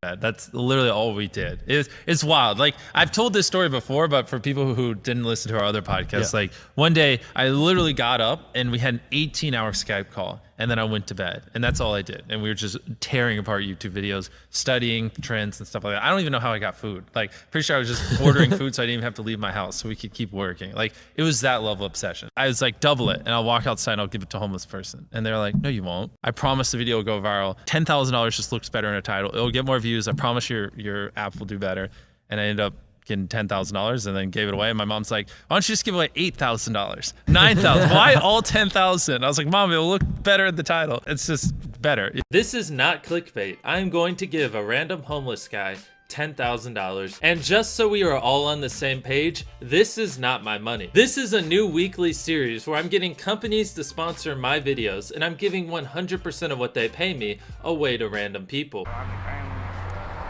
bed. That's literally all we did. It's wild. Like, I've told this story before, but for people who didn't listen to our other podcasts, like one day I literally got up and we had an 18-hour Skype call, and then I went to bed, and that's all I did. And we were just tearing apart YouTube videos, studying trends and stuff like that. I don't even know how I got food. Like, pretty sure I was just ordering food so I didn't even have to leave my house so we could keep working. Like, it was that level of obsession. I was like, double it, and I'll walk outside and I'll give it to a homeless person. And they're like, no, you won't. I promise the video will go viral. $10,000 just looks better in a title. It'll get more views. I promise your app will do better. And I ended up getting $10,000 and then gave it away. And my mom's like, why don't you just give away $8,000, $9,000? Why all $10,000? I was like, Mom, it'll look better in the title. It's just better. This is not clickbait. I'm going to give a random homeless guy $10,000. And just so we are all on the same page, this is not my money. This is a new weekly series where I'm getting companies to sponsor my videos, and I'm giving 100% of what they pay me away to random people.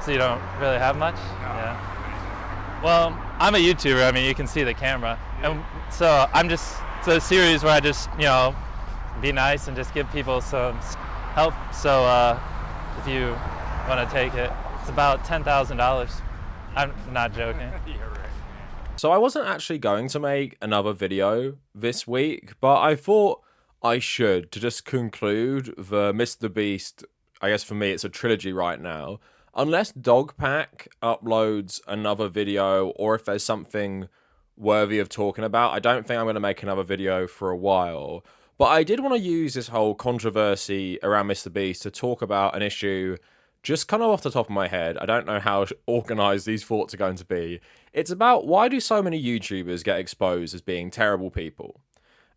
So you don't really have much? Yeah. Well, I'm a YouTuber. I mean, you can see the camera. And so it's a series where I just, be nice and just give people some help. So if you want to take it, it's about $10,000. I'm not joking. So I wasn't actually going to make another video this week, but I thought I should, to just conclude the Mr. Beast. I guess for me, it's a trilogy right now. Unless Dogpack uploads another video, or if there's something worthy of talking about, I don't think I'm going to make another video for a while. But I did want to use this whole controversy around Mr. Beast to talk about an issue just kind of off the top of my head. I don't know how organized these thoughts are going to be. It's about, why do so many YouTubers get exposed as being terrible people?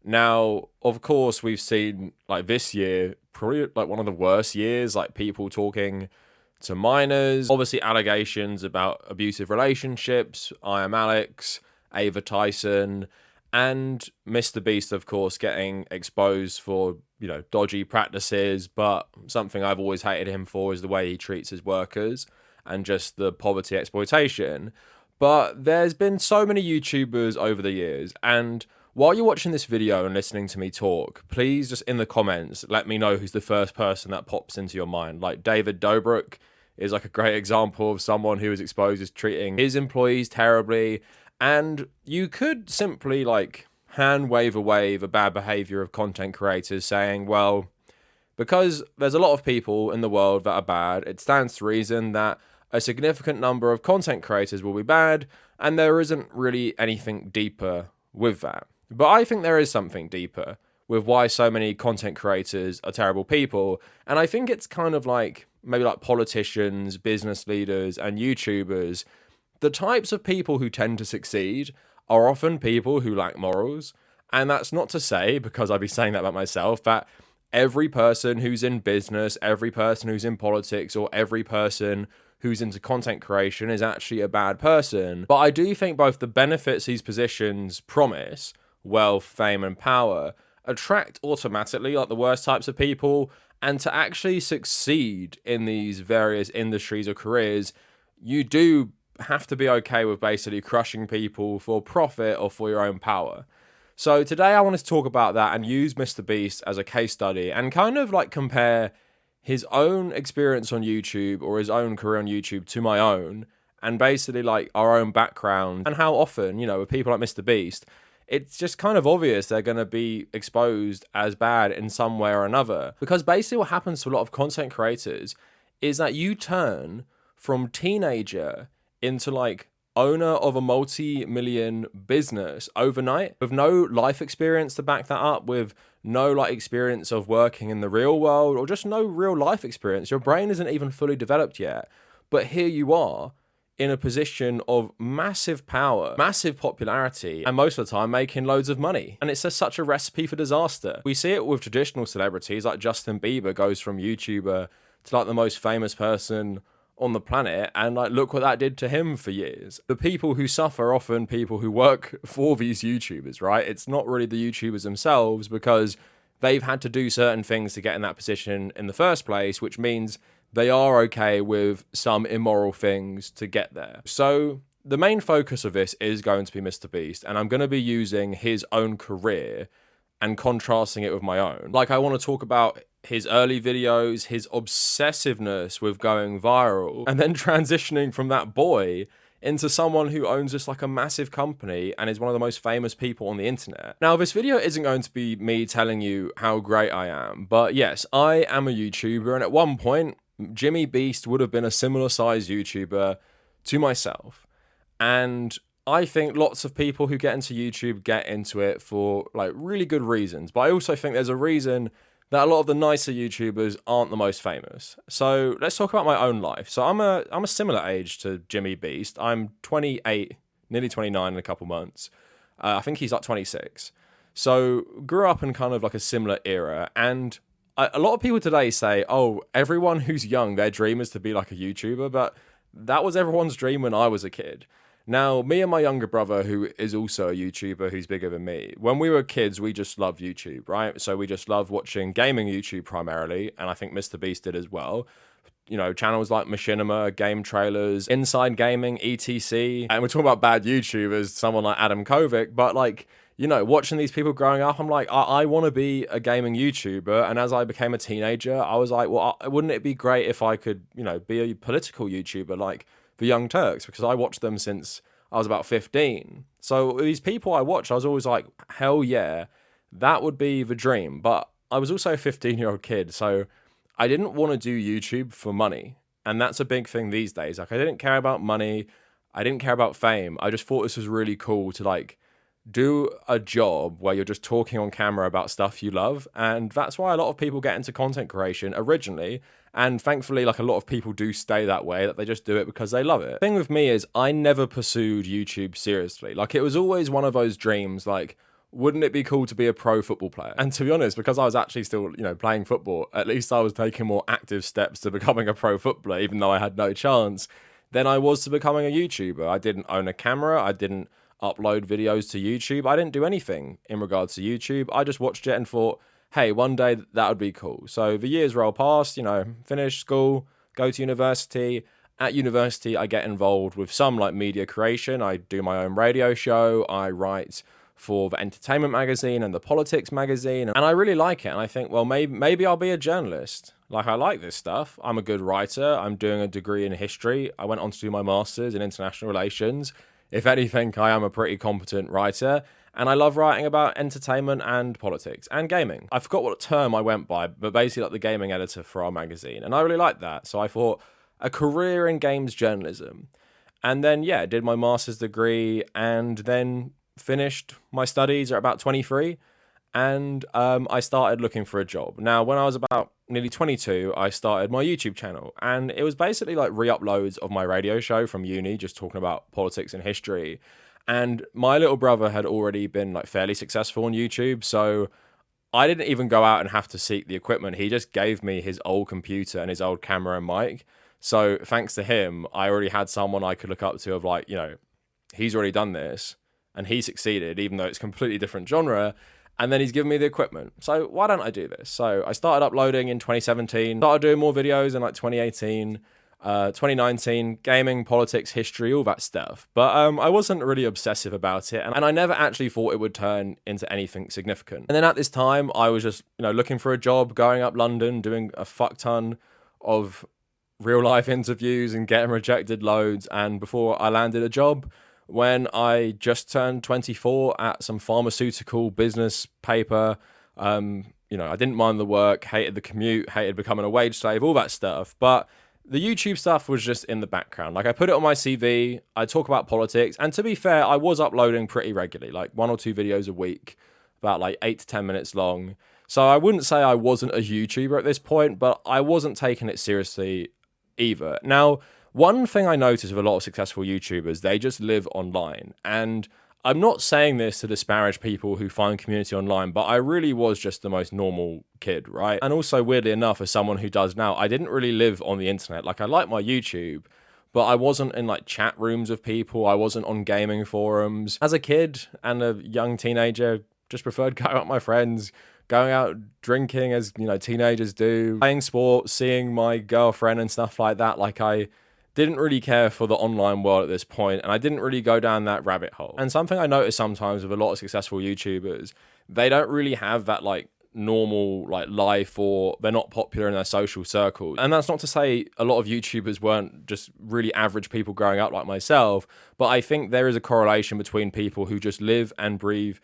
Now, of course, we've seen, like, this year, probably like one of the worst years, like people talking to minors, obviously allegations about abusive relationships, I Am Alex, Ava Tyson, and Mr. Beast, of course, getting exposed for, dodgy practices. But something I've always hated him for is the way he treats his workers and just the poverty exploitation. But there's been so many YouTubers over the years, and while you're watching this video and listening to me talk, please just in the comments let me know who's the first person that pops into your mind. Like, David Dobrik is like a great example of someone who was exposed as treating his employees terribly. And you could simply like hand wave away the bad behavior of content creators, saying, well, because there's a lot of people in the world that are bad, it stands to reason that a significant number of content creators will be bad, and there isn't really anything deeper with that. But I think there is something deeper with why so many content creators are terrible people. And I think it's kind of like maybe like politicians, business leaders, and YouTubers. The types of people who tend to succeed are often people who lack morals. And that's not to say, because I'd be saying that about myself, that every person who's in business, every person who's in politics, or every person who's into content creation is actually a bad person. But I do think both the benefits these positions promise, wealth, fame, and power, attract automatically like the worst types of people. And to actually succeed in these various industries or careers, you do have to be okay with basically crushing people for profit or for your own power. So today I wanted to talk about that and use Mr. Beast as a case study and kind of like compare his own experience on YouTube or his own career on YouTube to my own, and basically like our own background and how often, with people like Mr. Beast, it's just kind of obvious they're going to be exposed as bad in some way or another. Because basically what happens to a lot of content creators is that you turn from teenager into like owner of a multi-million business overnight with no life experience to back that up, with no like experience of working in the real world or just no real life experience. Your brain isn't even fully developed yet. But here you are in a position of massive power, massive popularity, and most of the time making loads of money. And it's just such a recipe for disaster. We see it with traditional celebrities, like Justin Bieber goes from YouTuber to like the most famous person on the planet, and like look what that did to him for years. The people who suffer are often people who work for these YouTubers, right? It's not really the YouTubers themselves, because they've had to do certain things to get in that position in the first place, which means they are okay with some immoral things to get there. So the main focus of this is going to be Mr. Beast, and I'm going to be using his own career and contrasting it with my own. Like, I want to talk about his early videos, his obsessiveness with going viral, and then transitioning from that boy into someone who owns just like a massive company and is one of the most famous people on the internet. Now, this video isn't going to be me telling you how great I am, but yes, I am a YouTuber, and at one point, Jimmy Beast would have been a similar size YouTuber to myself. And I think lots of people who get into YouTube get into it for like really good reasons, but I also think there's a reason that a lot of the nicer YouTubers aren't the most famous. So let's talk about my own life. So I'm a similar age to Jimmy Beast. I'm 28, nearly 29 in a couple months. I think he's like 26. So grew up in kind of like a similar era. And a lot of people today say, oh, everyone who's young, their dream is to be like a YouTuber. But that was everyone's dream when I was a kid. Now, me and my younger brother, who is also a YouTuber who's bigger than me, when we were kids, we just loved YouTube, right? So we just loved watching gaming YouTube primarily, and I think Mr. Beast did as well. You know, channels like Machinima, Game Trailers, Inside Gaming, etc. And we're talking about bad YouTubers, someone like Adam Kovic, but like, you know, watching these people growing up, I'm like, I want to be a gaming YouTuber. And as I became a teenager, I was like, well, wouldn't it be great if I could, you know, be a political YouTuber like the Young Turks, because I watched them since I was about 15. So these people I watched, I was always like, hell yeah, that would be the dream. But I was also a 15-year-old kid, so I didn't want to do YouTube for money. And that's a big thing these days. Like, I didn't care about money. I didn't care about fame. I just thought this was really cool to like do a job where you're just talking on camera about stuff you love. And that's why a lot of people get into content creation originally. And thankfully, like, a lot of people do stay that way, that they just do it because they love it. The thing with me is I never pursued YouTube seriously. Like, it was always one of those dreams, like, wouldn't it be cool to be a pro football player? And to be honest, because I was actually still, you know, playing football, at least I was taking more active steps to becoming a pro footballer, even though I had no chance, than I was to becoming a YouTuber. I didn't own a camera. I didn't upload videos to YouTube. I didn't do anything in regards to YouTube. I just watched it and thought, hey, one day that would be cool. So the years roll past, you know, finish school, go to university. At university, I get involved with some like media creation. I do my own radio show. I write for the entertainment magazine and the politics magazine. And I really like it. And I think, well, maybe I'll be a journalist. Like, I like this stuff. I'm a good writer. I'm doing a degree in history. I went on to do my master's in international relations. If anything, I am a pretty competent writer. And I love writing about entertainment and politics and gaming. I forgot what term I went by, but basically like the gaming editor for our magazine. And I really liked that. So I thought a career in games journalism. And then, yeah, did my master's degree and then finished my studies at about 23. And I started looking for a job. Now, when I was about nearly 22, I started my YouTube channel. And it was basically like re-uploads of my radio show from uni, just talking about politics and history. And my little brother had already been like fairly successful on YouTube, so I didn't even go out and have to seek the equipment. He just gave me his old computer and his old camera and mic. So thanks to him, I already had someone I could look up to of like, you know, he's already done this and he succeeded, even though it's completely different genre. And then he's given me the equipment. So why don't I do this? So I started uploading in 2017, started doing more videos in like 2018. 2019, gaming, politics, history, all that stuff. But I wasn't really obsessive about it, and I never actually thought it would turn into anything significant. And then at this time, I was just, you know, looking for a job, going up London, doing a fuck ton of real life interviews and getting rejected loads. And before I landed a job, when I just turned 24 at some pharmaceutical business paper, you know, I didn't mind the work, hated the commute, hated becoming a wage slave, all that stuff. But the YouTube stuff was just in the background. Like, I put it on my CV, I talk about politics, and to be fair, I was uploading pretty regularly, like 1 or 2 videos a week, about like 8 to 10 minutes long. So I wouldn't say I wasn't a YouTuber at this point, but I wasn't taking it seriously either. Now, one thing I noticed with a lot of successful YouTubers, they just live online. And I'm not saying this to disparage people who find community online, but I really was just the most normal kid, right? And also, weirdly enough, as someone who does now, I didn't really live on the internet. Like, I like my YouTube, but I wasn't in like chat rooms with people. I wasn't on gaming forums. As a kid and a young teenager, just preferred going out with my friends, going out drinking as, you know, teenagers do, playing sports, seeing my girlfriend and stuff like that. Like, I didn't really care for the online world at this point, and I didn't really go down that rabbit hole. And something I notice sometimes with a lot of successful YouTubers, they don't really have that like normal like life, or they're not popular in their social circles. And that's not to say a lot of YouTubers weren't just really average people growing up like myself, but I think there is a correlation between people who just live and breathe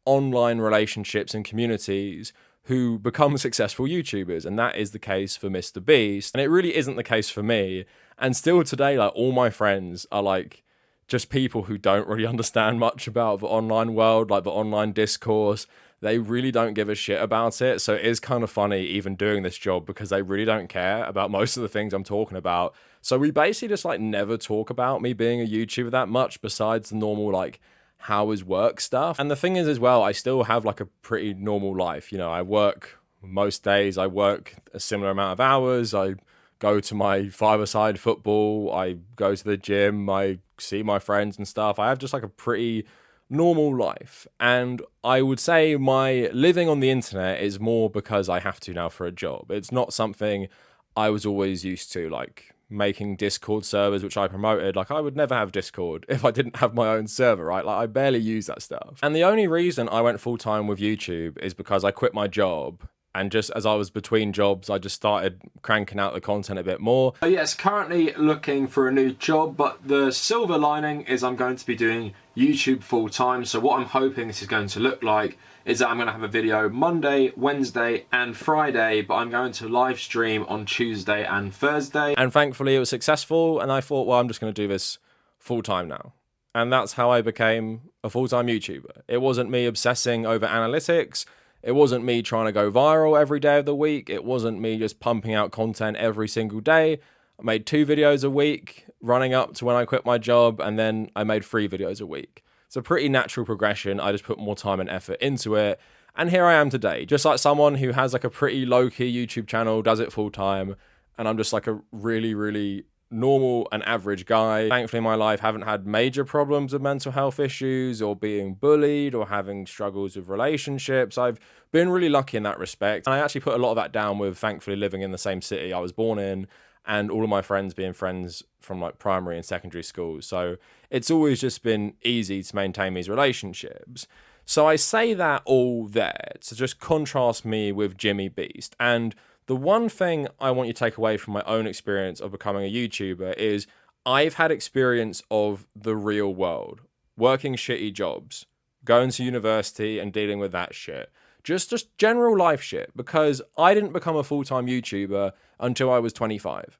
online relationships and communities who become successful YouTubers, and that is the case for Mr. Beast, and it really isn't the case for me. And still today, like, all my friends are like just people who don't really understand much about the online world, like the online discourse. They really don't give a shit about it. So it is kind of funny even doing this job, because they really don't care about most of the things I'm talking about. So we basically just like never talk about me being a YouTuber that much, besides the normal like how is work stuff. And the thing is as well, I still have like a pretty normal life. You know, I work most days, I work a similar amount of hours. I go to my five-a-side football, I go to the gym, I see my friends and stuff. I have just like a pretty normal life. And I would say my living on the internet is more because I have to now for a job. It's not something I was always used to, like making Discord servers, which I promoted. Like, I would never have Discord if I didn't have my own server, right? Like, I barely use that stuff. And the only reason I went full-time with YouTube is because I quit my job. And just as I was between jobs, I just started cranking out the content a bit more. Yes, currently looking for a new job, but the silver lining is I'm going to be doing YouTube full time. So what I'm hoping this is going to look like is that I'm going to have a video Monday, Wednesday and Friday, but I'm going to live stream on Tuesday and Thursday. And thankfully it was successful, and I thought, well, I'm just going to do this full time now. And that's how I became a full-time YouTuber. It wasn't me obsessing over analytics. It wasn't me trying to go viral every day of the week. It wasn't me just pumping out content every single day. I made 2 videos a week running up to when I quit my job, and then I made 3 videos a week. It's a pretty natural progression. I just put more time and effort into it. And here I am today, just like someone who has like a pretty low-key YouTube channel, does it full time, and I'm just like a really, really normal and average guy. Thankfully in my life, haven't had major problems with mental health issues or being bullied or having struggles with relationships. I've been really lucky in that respect. And I actually put a lot of that down with thankfully living in the same city I was born in, and all of my friends being friends from like primary and secondary schools. So it's always just been easy to maintain these relationships. So I say that all there to just contrast me with Jimmy Beast. And the one thing I want you to take away from my own experience of becoming a YouTuber is I've had experience of the real world, working shitty jobs, going to university and dealing with that shit. Just general life shit, because I didn't become a full-time YouTuber until I was 25.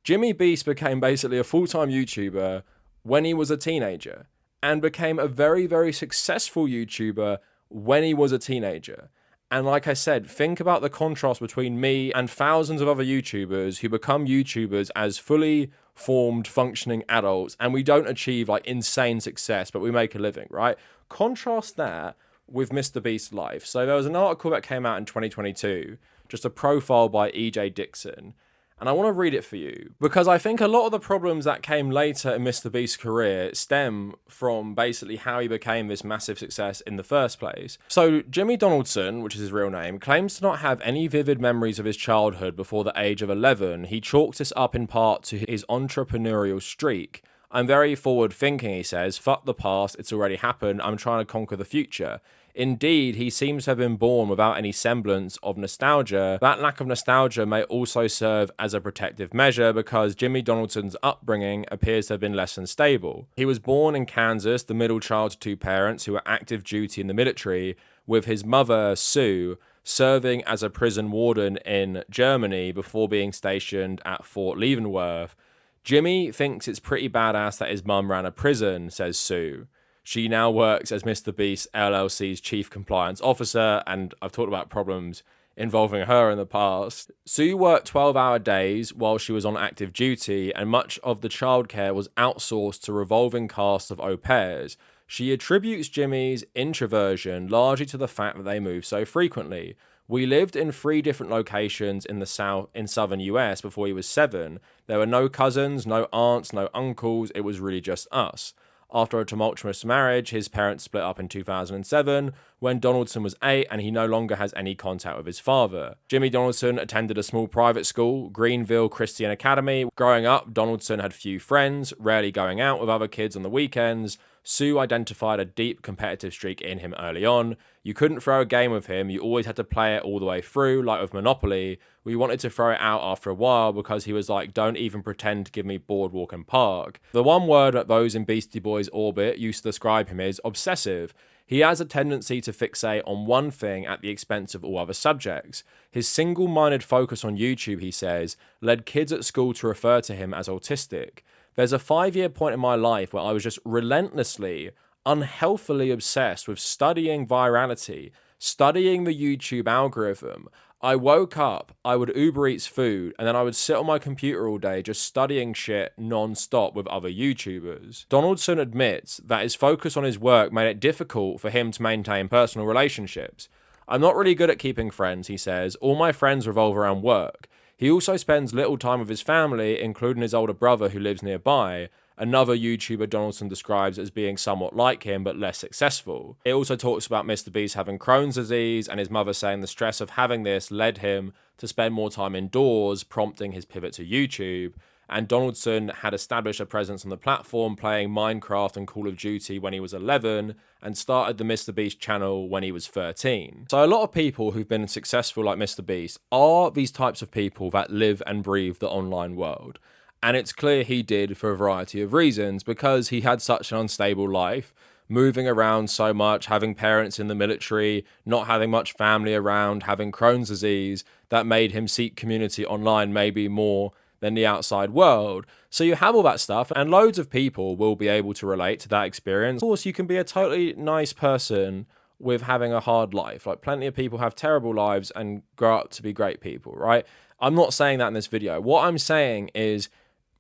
Jimmy Beast became basically a full-time YouTuber when he was a teenager, and became a very, very successful YouTuber when he was a teenager. And like I said, think about the contrast between me and thousands of other YouTubers who become YouTubers as fully formed, functioning adults, and we don't achieve like insane success, but we make a living, right? Contrast that with Mr. Beast's life. So there was an article that came out in 2022, just a profile by EJ Dixon. And I want to read it for you, because I think a lot of the problems that came later in Mr. Beast's career stem from basically how he became this massive success in the first place. So Jimmy Donaldson, which is his real name, claims to not have any vivid memories of his childhood before the age of 11. He chalks this up in part to his entrepreneurial streak. I'm very forward thinking, he says. Fuck the past, it's already happened. I'm trying to conquer the future. Indeed, he seems to have been born without any semblance of nostalgia. That lack of nostalgia may also serve as a protective measure, because Jimmy Donaldson's upbringing appears to have been less than stable. He was born in Kansas, the middle child to 2 parents who were active duty in the military, with his mother, Sue, serving as a prison warden in Germany before being stationed at Fort Leavenworth. Jimmy thinks it's pretty badass that his mum ran a prison, says Sue. She now works as Mr. Beast LLC's chief compliance officer, and I've talked about problems involving her in the past. Sue worked 12-hour days while she was on active duty, and much of the childcare was outsourced to revolving cast of au pairs. She attributes Jimmy's introversion largely to the fact that they move so frequently. We lived in 3 different locations in southern US before he was 7. There were no cousins, no aunts, no uncles. It was really just us. After a tumultuous marriage, his parents split up in 2007 when Donaldson was 8 and he no longer has any contact with his father. Jimmy Donaldson attended a small private school, Greenville Christian Academy. Growing up, Donaldson had few friends, rarely going out with other kids on the weekends, Sue identified a deep competitive streak in him early on. You couldn't throw a game with him. You always had to play it all the way through, like with Monopoly. We wanted to throw it out after a while because he was like, don't even pretend to give me Boardwalk and Park. The one word that those in Beastie Boys' orbit used to describe him is obsessive. He has a tendency to fixate on one thing at the expense of all other subjects. His single-minded focus on YouTube, he says, led kids at school to refer to him as autistic. There's a 5-year point in my life where I was just relentlessly, unhealthily obsessed with studying virality, studying the YouTube algorithm. I woke up, I would Uber Eats food, and then I would sit on my computer all day just studying shit non-stop with other YouTubers. Donaldson admits that his focus on his work made it difficult for him to maintain personal relationships. I'm not really good at keeping friends, he says. All my friends revolve around work. He also spends little time with his family, including his older brother who lives nearby. Another YouTuber Donaldson describes as being somewhat like him but less successful. It also talks about MrBeast having Crohn's disease and his mother saying the stress of having this led him to spend more time indoors, prompting his pivot to YouTube. And Donaldson had established a presence on the platform playing Minecraft and Call of Duty when he was 11 and started the MrBeast channel when he was 13. So a lot of people who've been successful like MrBeast are these types of people that live and breathe the online world. And it's clear he did for a variety of reasons, because he had such an unstable life, moving around so much, having parents in the military, not having much family around, having Crohn's disease, that made him seek community online maybe more than the outside world. So you have all that stuff, and loads of people will be able to relate to that experience. Of course, you can be a totally nice person with having a hard life. Like, plenty of people have terrible lives and grow up to be great people, right? I'm not saying that in this video. What I'm saying is,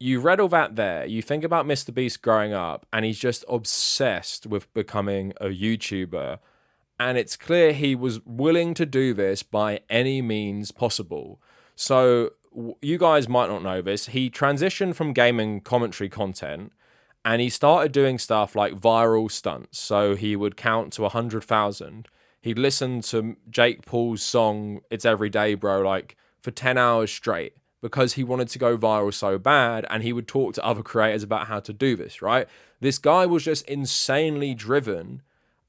you read all that there, you think about MrBeast growing up, and he's just obsessed with becoming a YouTuber. And it's clear he was willing to do this by any means possible. So, you guys might not know this, he transitioned from gaming commentary content, and he started doing stuff like viral stunts. So he would count to 100,000. He'd listen to Jake Paul's song, It's Everyday Bro, like for 10 hours straight, because he wanted to go viral so bad, and he would talk to other creators about how to do this, right? This guy was just insanely driven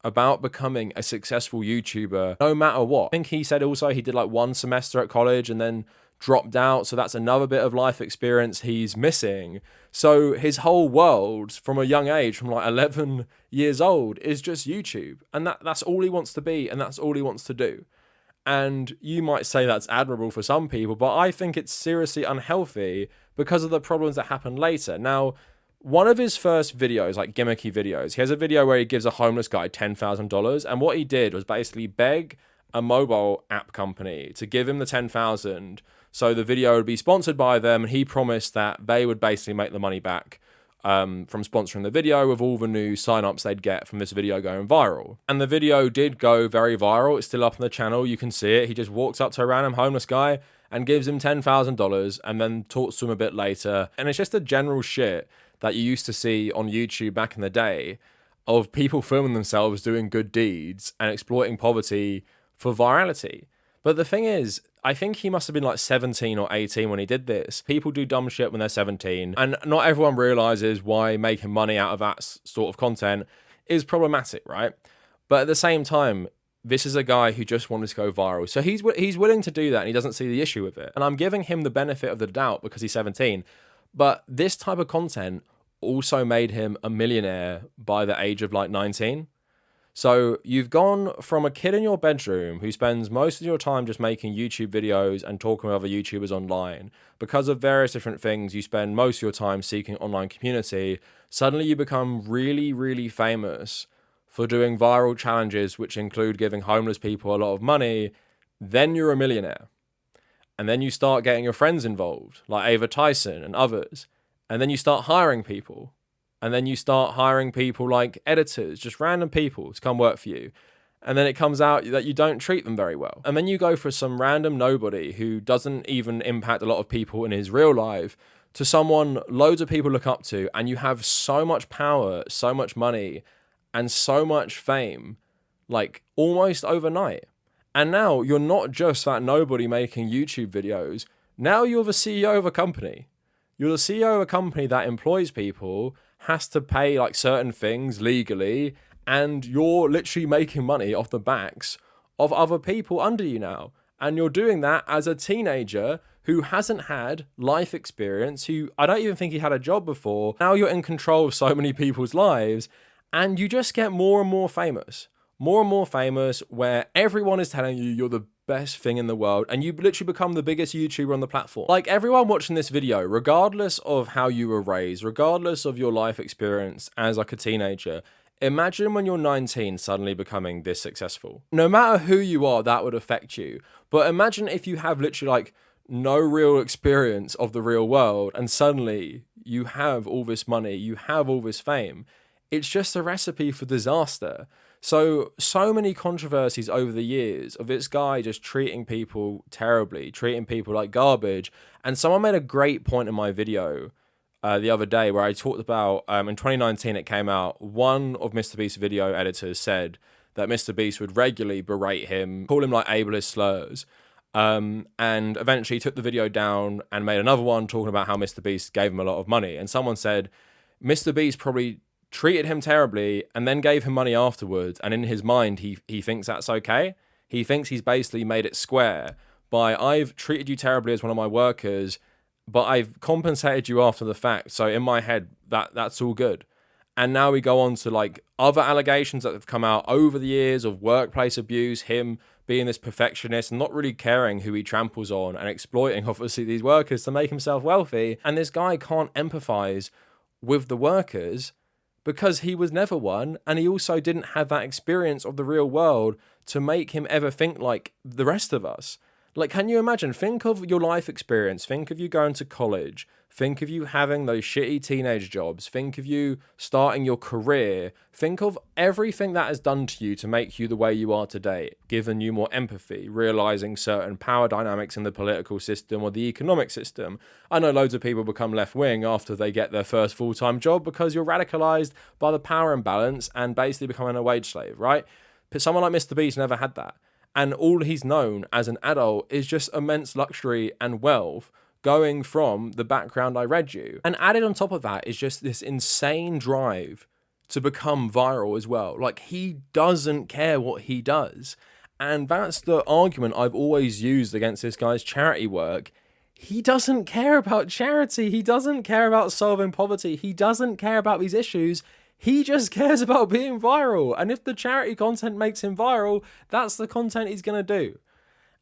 about becoming a successful YouTuber no matter what. I think he said also he did like 1 semester at college and then dropped out, so that's another bit of life experience he's missing. So his whole world from a young age, from like 11 years old, is just YouTube, and that's all he wants to be, and that's all he wants to do. And you might say that's admirable for some people, but I think it's seriously unhealthy because of the problems that happen later. Now, one of his first videos, like gimmicky videos, he has a video where he gives a homeless guy $10,000, and what he did was basically beg a mobile app company to give him the $10,000 so the video would be sponsored by them, and he promised that they would basically make the money back from sponsoring the video with all the new signups they'd get from this video going viral. And the video did go very viral. It's still up on the channel. You can see it. He just walks up to a random homeless guy and gives him $10,000 and then talks to him a bit later. And it's just the general shit that you used to see on YouTube back in the day of people filming themselves doing good deeds and exploiting poverty for virality. But the thing is, I think he must have been like 17 or 18 when he did this. People do dumb shit when they're 17, and not everyone realizes why making money out of that sort of content is problematic, right? But at the same time, this is a guy who just wanted to go viral. So he's willing to do that, and he doesn't see the issue with it. And I'm giving him the benefit of the doubt because he's 17. But this type of content also made him a millionaire by the age of like 19. So you've gone from a kid in your bedroom who spends most of your time just making YouTube videos and talking with other YouTubers online. Because of various different things, you spend most of your time seeking online community. Suddenly you become really, really famous for doing viral challenges, which include giving homeless people a lot of money. Then you're a millionaire. And then you start getting your friends involved, like Ava Tyson and others. And then you start hiring people. And then you start hiring people like editors, just random people to come work for you. And then it comes out that you don't treat them very well. And then you go for some random nobody who doesn't even impact a lot of people in his real life to someone loads of people look up to, and you have so much power, so much money, and so much fame, like almost overnight. And now you're not just that nobody making YouTube videos. Now you're the CEO of a company. You're the CEO of a company that employs people, has to pay like certain things legally, and you're literally making money off the backs of other people under you now. And you're doing that as a teenager who hasn't had life experience, who I don't even think he had a job before. Now you're in control of so many people's lives, and you just get more and more famous. More and more famous, where everyone is telling you you're the best thing in the world, and you literally become the biggest YouTuber on the platform. Like, everyone watching this video, regardless of how you were raised, regardless of your life experience as like a teenager, imagine when you're 19 suddenly becoming this successful. No matter who you are, that would affect you. But imagine if you have literally like no real experience of the real world, and suddenly you have all this money, you have all this fame. It's just a recipe for disaster. So many controversies over the years of this guy just treating people terribly, treating people like garbage. And someone made a great point in my video the other day where I talked about, in 2019 it came out, one of MrBeast's video editors said that MrBeast would regularly berate him, call him like ableist slurs, and eventually took the video down and made another one talking about how MrBeast gave him a lot of money. And someone said, MrBeast probably treated him terribly and then gave him money afterwards, and in his mind he thinks that's okay. He thinks he's basically made it square by, I've treated you terribly as one of my workers, but I've compensated you after the fact, so in my head that's all good. And now we go on to like other allegations that have come out over the years of workplace abuse, him being this perfectionist and not really caring who he tramples on, and exploiting obviously these workers to make himself wealthy. And this guy can't empathize with the workers because he was never one, and he also didn't have that experience of the real world to make him ever think like the rest of us. Like, can you imagine? Think of your life experience. Think of you going to college. Think of you having those shitty teenage jobs. Think of you starting your career. Think of everything that has done to you to make you the way you are today, given you more empathy, realizing certain power dynamics in the political system or the economic system. I know loads of people become left-wing after they get their first full-time job because you're radicalized by the power imbalance and basically becoming a wage slave, right? But someone like MrBeast never had that. And all he's known as an adult is just immense luxury and wealth going from the background I read you. And added on top of that is just this insane drive to become viral as well. Like, he doesn't care what he does. And that's the argument I've always used against this guy's charity work. He doesn't care about charity. He doesn't care about solving poverty. He doesn't care about these issues. He just cares about being viral. And if the charity content makes him viral, that's the content he's going to do.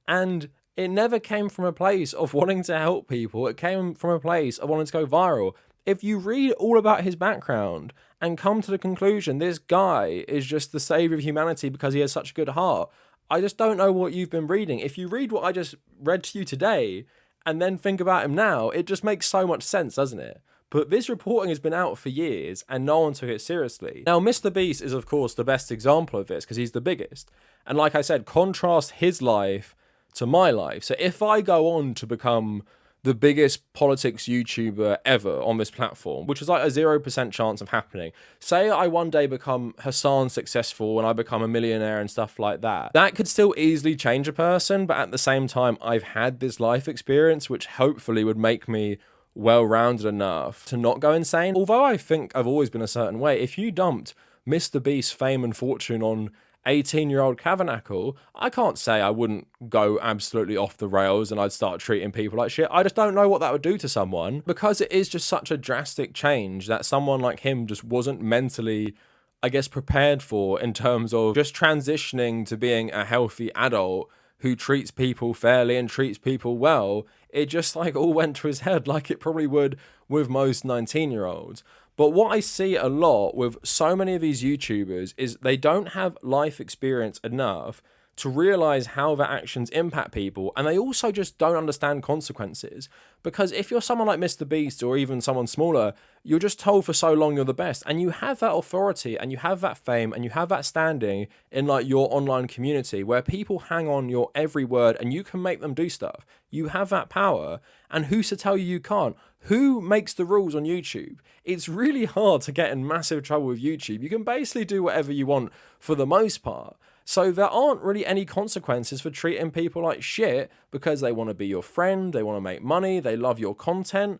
And it never came from a place of wanting to help people. It came from a place of wanting to go viral. If you read all about his background and come to the conclusion this guy is just the savior of humanity because he has such a good heart, I just don't know what you've been reading. If you read what I just read to you today and then think about him now, it just makes so much sense, doesn't it? But this reporting has been out for years and no one took it seriously. Now, MrBeast is, of course, the best example of this because he's the biggest. And like I said, contrast his life to my life. So if I go on to become the biggest politics YouTuber ever on this platform, which is like a 0% chance of happening, say I one day become Hassan successful and I become a millionaire and stuff like that, that could still easily change a person. But at the same time, I've had this life experience, which hopefully would make me well-rounded enough to not go insane. Although I think I've always been a certain way, if you dumped MrBeast's fame and fortune on 18-year-old Kavernacle, I can't say I wouldn't go absolutely off the rails and I'd start treating people like shit. I just don't know what that would do to someone, because it is just such a drastic change that someone like him just wasn't mentally, I guess, prepared for, in terms of just transitioning to being a healthy adult who treats people fairly and treats people well. It just like all went to his head, like it probably would with most 19-year-olds. But what I see a lot with so many of these YouTubers is they don't have life experience enough to realize how their actions impact people, and they also just don't understand consequences. Because if you're someone like MrBeast or even someone smaller, you're just told for so long you're the best, and you have that authority and you have that fame and you have that standing in like your online community where people hang on your every word and you can make them do stuff. You have that power, and who's to tell you you can't? Who makes the rules on YouTube? It's really hard to get in massive trouble with YouTube. You can basically do whatever you want for the most part. So there aren't really any consequences for treating people like shit because they want to be your friend, they want to make money, they love your content.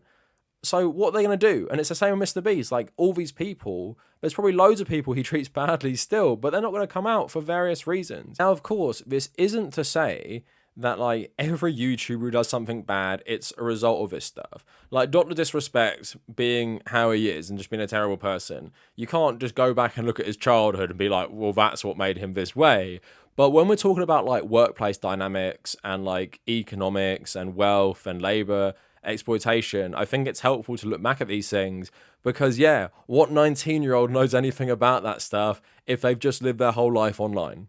So what are they going to do? And it's the same with Mr. Beast. Like, all these people, there's probably loads of people he treats badly still, but they're not going to come out for various reasons. Now, of course, this isn't to say that, like, every YouTuber who does something bad, it's a result of this stuff. Like, Dr. Disrespect being how he is and just being a terrible person, you can't just go back and look at his childhood and be like, well, that's what made him this way. But when we're talking about, like, workplace dynamics and, like, economics and wealth and labor exploitation, I think it's helpful to look back at these things because, yeah, what 19-year-old knows anything about that stuff if they've just lived their whole life online?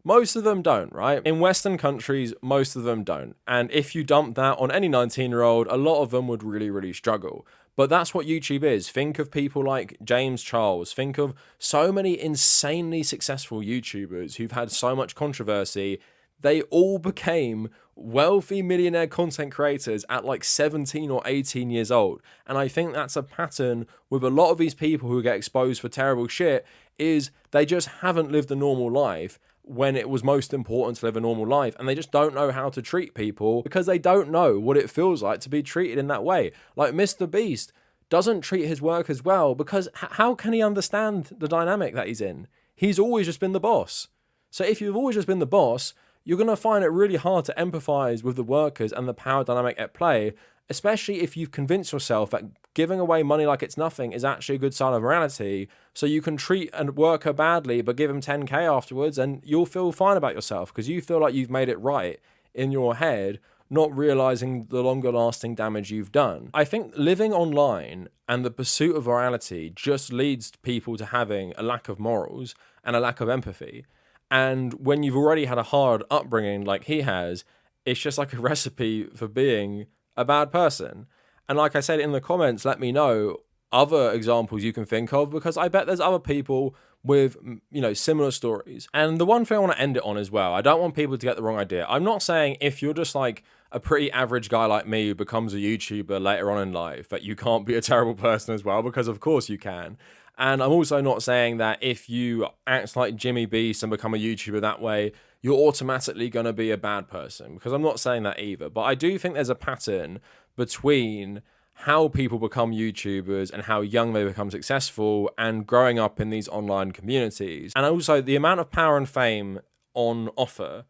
Most of them don't, right? In Western countries, most of them don't. And if you dump that on any 19-year-old, a lot of them would really, really struggle. But that's what YouTube is. Think of people like James Charles. Think of so many insanely successful YouTubers who've had so much controversy. They all became wealthy millionaire content creators at like 17 or 18 years old. And I think that's a pattern with a lot of these people who get exposed for terrible shit, is they just haven't lived a normal life when it was most important to live a normal life, and they just don't know how to treat people because they don't know what it feels like to be treated in that way. Like, Mr. Beast doesn't treat his workers well because how can he understand the dynamic that he's in? He's always just been the boss. So if you've always just been the boss, you're going to find it really hard to empathize with the workers and the power dynamic at play, especially if you've convinced yourself that giving away money like it's nothing is actually a good sign of morality. So you can treat a worker badly but give him 10k afterwards and you'll feel fine about yourself because you feel like you've made it right in your head, not realizing the longer lasting damage you've done. I think living online and the pursuit of morality just leads people to having a lack of morals and a lack of empathy. And when you've already had a hard upbringing like he has, it's just like a recipe for being a bad person. And like I said in the comments, let me know other examples you can think of, because I bet there's other people with, you know, similar stories. And the one thing I want to end it on as well, I don't want people to get the wrong idea. I'm not saying if you're just like a pretty average guy like me who becomes a YouTuber later on in life that you can't be a terrible person as well, because of course you can. And I'm also not saying that if you act like Jimmy Beast and become a YouTuber that way, you're automatically going to be a bad person, because I'm not saying that either. But I do think there's a pattern between how people become YouTubers and how young they become successful and growing up in these online communities. And also the amount of power and fame on offer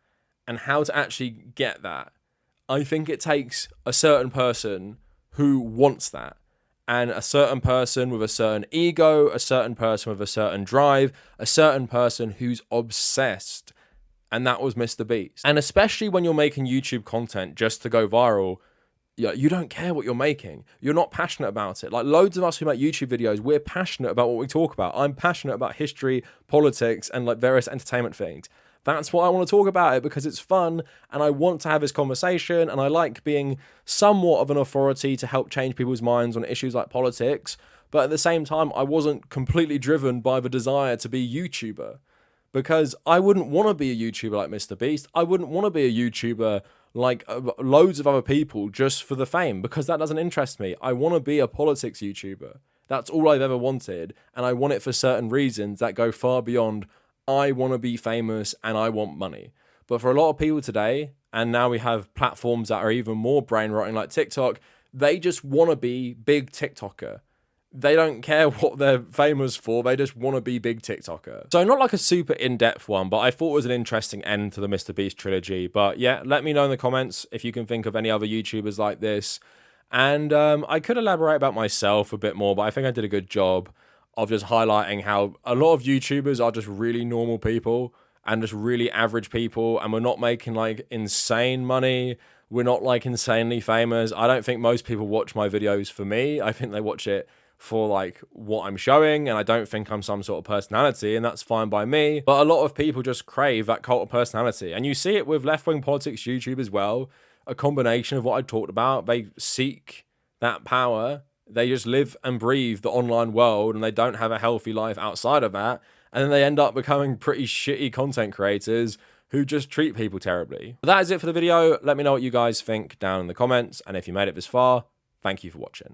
and how to actually get that. I think it takes a certain person who wants that, and a certain person with a certain ego, a certain person with a certain drive, a certain person who's obsessed. And that was Mr. Beast. And especially when you're making YouTube content just to go viral, you don't care what you're making. You're not passionate about it. Like, loads of us who make YouTube videos, we're passionate about what we talk about. I'm passionate about history, politics, and like various entertainment things. That's why I want to talk about it, because it's fun and I want to have this conversation, and I like being somewhat of an authority to help change people's minds on issues like politics. But at the same time, I wasn't completely driven by the desire to be a YouTuber, because I wouldn't want to be a YouTuber like Mr. Beast. I wouldn't want to be a YouTuber like loads of other people just for the fame, because that doesn't interest me. I want to be a politics YouTuber. That's all I've ever wanted, and I want it for certain reasons that go far beyond I want to be famous and I want money. But for a lot of people today, and now we have platforms that are even more brain rotting like TikTok, they just want to be big TikToker. They don't care what they're famous for, they just want to be big TikToker. So not like a super in-depth one, but I thought it was an interesting end to the Mr. Beast trilogy. But yeah, let me know in the comments if you can think of any other YouTubers like this. And I could elaborate about myself a bit more, but I think I did a good job of just highlighting how a lot of YouTubers are just really normal people and just really average people, and we're not making like insane money. We're not like insanely famous. I don't think most people watch my videos for me. I think they watch it for like what I'm showing, and I don't think I'm some sort of personality, and that's fine by me. But a lot of people just crave that cult of personality, and you see it with left-wing politics YouTube as well. A combination of what I talked about. They seek that power. They just live and breathe the online world, and they don't have a healthy life outside of that. And then they end up becoming pretty shitty content creators who just treat people terribly. But that is it for the video. Let me know what you guys think down in the comments. And if you made it this far, thank you for watching.